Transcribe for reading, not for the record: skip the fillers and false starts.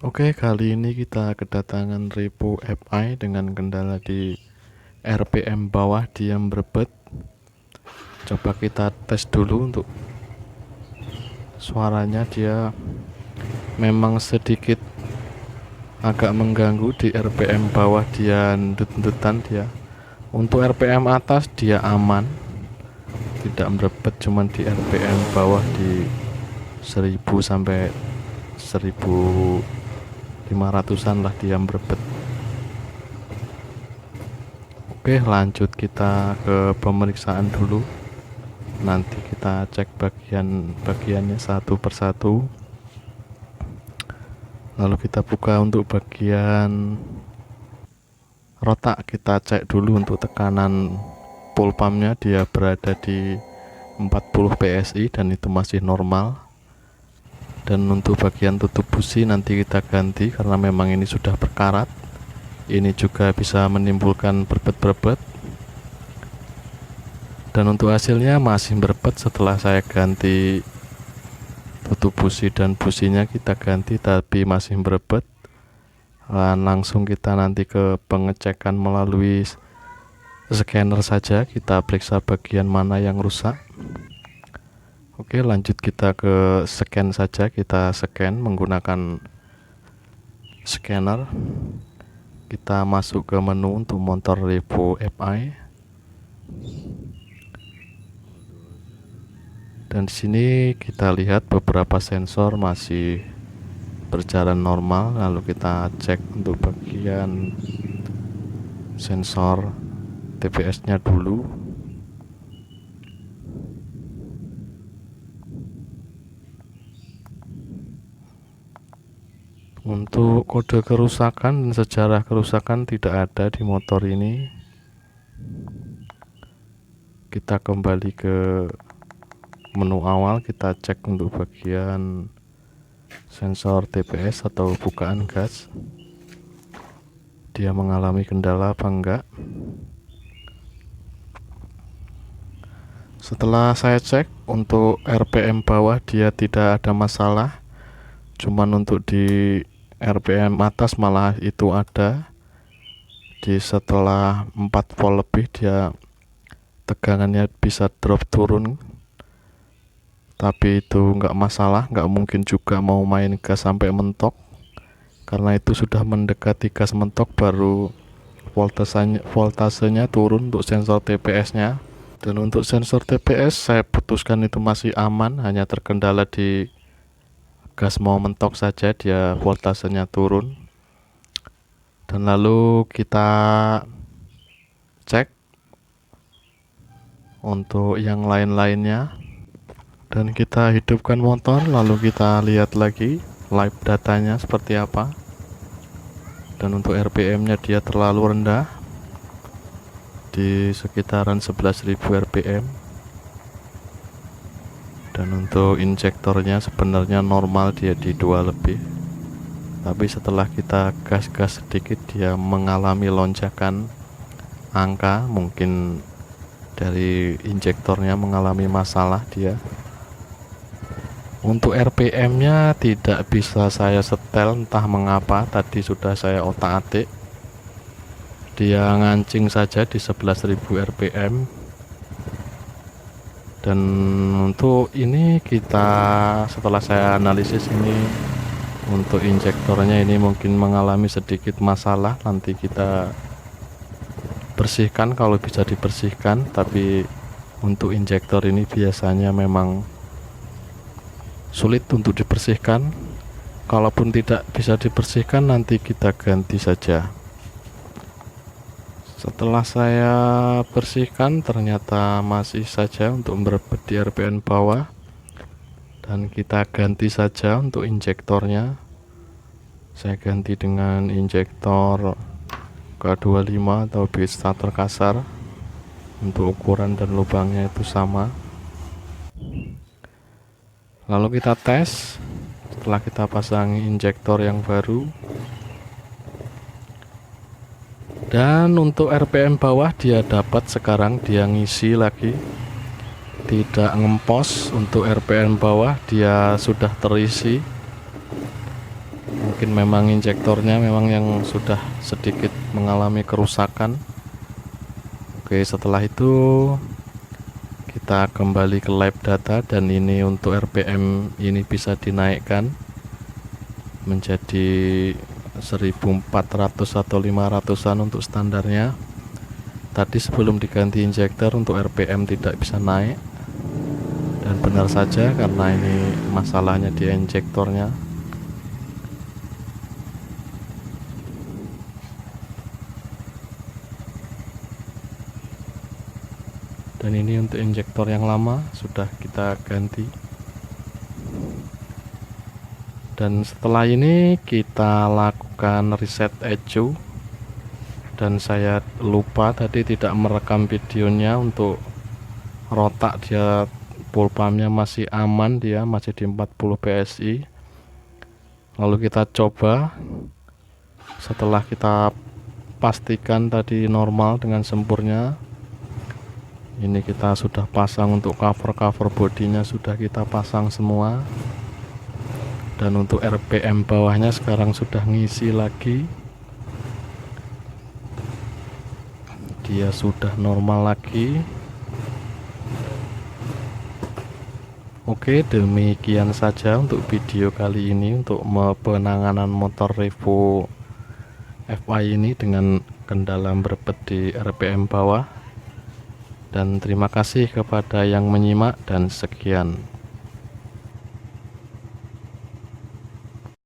Oke, kali ini kita kedatangan repo FI dengan kendala di RPM bawah diam berbet. Coba kita tes dulu untuk suaranya. Dia memang sedikit agak mengganggu di RPM bawah, dia ndut-ndutan dia. Untuk RPM atas dia aman, tidak berbet, cuman di RPM bawah di 1000 sampai 1500-an lah dia berbet. Oke, lanjut kita ke pemeriksaan dulu. Nanti kita cek bagiannya satu persatu. Lalu kita buka untuk bagian rotak, kita cek dulu untuk tekanan pull pumpnya, dia berada di 40 PSI dan itu masih normal. Dan untuk bagian tutup busi nanti kita ganti karena memang ini sudah berkarat. Ini juga bisa menimbulkan berbet-berbet. Dan untuk hasilnya masih berbet setelah saya ganti tutup busi dan businya kita ganti, tapi masih berbet. Langsung kita nanti ke pengecekan melalui scanner saja, kita periksa bagian mana yang rusak. Oke, lanjut kita ke scan saja. Kita scan menggunakan scanner. Kita masuk ke menu untuk motor repo FI. Dan di sini kita lihat beberapa sensor masih berjalan normal. Lalu kita cek untuk bagian sensor TPS-nya dulu. Untuk kode kerusakan dan sejarah kerusakan tidak ada di motor ini. Kita kembali ke menu awal, kita cek untuk bagian sensor TPS atau bukaan gas, dia mengalami kendala apa enggak. Setelah saya cek untuk RPM bawah dia tidak ada masalah, cuman untuk di RPM atas malah itu ada. Di setelah 4 volt lebih dia tegangannya bisa drop turun, tapi itu nggak masalah, nggak mungkin juga mau main gas sampai mentok, karena itu sudah mendekati gas mentok baru voltasenya turun untuk sensor TPS-nya. Dan untuk sensor TPS saya putuskan itu masih aman, hanya terkendala di gas mau mentok saja, dia voltasenya turun. Dan lalu kita cek untuk yang lain-lainnya, dan kita hidupkan motor, lalu kita lihat lagi live datanya seperti apa. Dan untuk RPM nya dia terlalu rendah, di sekitaran 11.000 RPM. Dan untuk injektornya sebenarnya normal, dia di 2 lebih, tapi setelah kita gas-gas sedikit dia mengalami lonjakan angka. Mungkin dari injektornya mengalami masalah dia. Untuk RPM nya tidak bisa saya setel, entah mengapa tadi sudah saya otak-atik, dia ngancing saja di 11.000 RPM. Dan untuk ini kita, setelah saya analisis ini, untuk injektornya ini mungkin mengalami sedikit masalah. Nanti kita bersihkan kalau bisa dibersihkan, tapi untuk injektor ini biasanya memang sulit untuk dibersihkan. Kalaupun tidak bisa dibersihkan, nanti kita ganti saja. Setelah saya bersihkan ternyata masih saja untuk berbet di RPM bawah, dan kita ganti saja untuk injektornya. Saya ganti dengan injektor K25 atau base starter kasar. Untuk ukuran dan lubangnya itu sama. Lalu kita tes setelah kita pasang injektor yang baru. Dan untuk RPM bawah dia dapat, sekarang dia ngisi lagi, tidak ngempos. Untuk RPM bawah dia sudah terisi. mungkin memang injektornya memang yang sudah sedikit mengalami kerusakan. Oke, setelah itu kita kembali ke lab data, dan ini untuk RPM ini bisa dinaikkan menjadi 1400 atau 500-an untuk standarnya. Tadi sebelum diganti injektor untuk RPM tidak bisa naik, dan benar saja karena ini masalahnya di injektornya. Dan ini untuk injektor yang lama sudah kita ganti. Dan setelah ini kita lakukan reset ECU, dan saya lupa tadi tidak merekam videonya. Untuk rotak dia full pumpnya masih aman, dia masih di 40 PSI. Lalu kita coba, setelah kita pastikan tadi normal dengan sempurnya, ini kita sudah pasang untuk cover bodinya, sudah kita pasang semua. Dan untuk RPM bawahnya sekarang sudah ngisi lagi, dia sudah normal lagi. Oke, demikian saja untuk video kali ini untuk penanganan motor Revo FI ini dengan kendala berbet di RPM bawah. Dan terima kasih kepada yang menyimak, dan sekian.